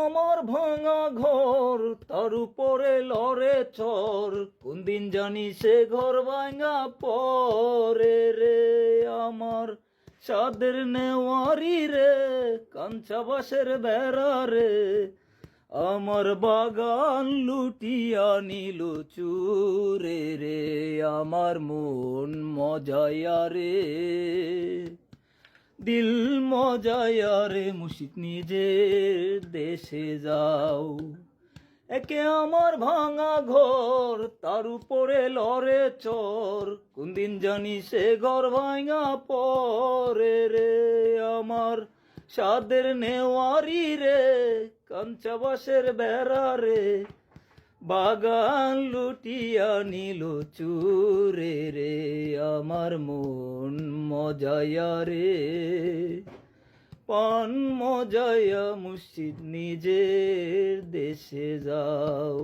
আমার ভাঙা ঘর, তার উপরে লড়ে চর, কোন দিন জানি সে ঘর ভাঙা পরে রে। আমার সাদের নেওয়ারি রে, কাঞ্চা বাসের বেড়া রে, আমার বাগান লুটিয়া নিল চুরে রে। আমার মন মজায়া রে, দিল মজায়া রে, মুর্শিদ নিজের দেশে যাও। একে আমার ভাঙা ঘর, তার উপরে লড়ে চর, কোন দিন জানি সে ঘর ভাঙা পরে রে। আমার সাদের নেওয়ারি রে, কাঞ্চা বাসের বেড়া রে, বাগান লুটিয়া নিল চুরে রে। আমার মন মজায়া রে, পান মজায়া, মুর্শিদ নিজের দেশে যাও।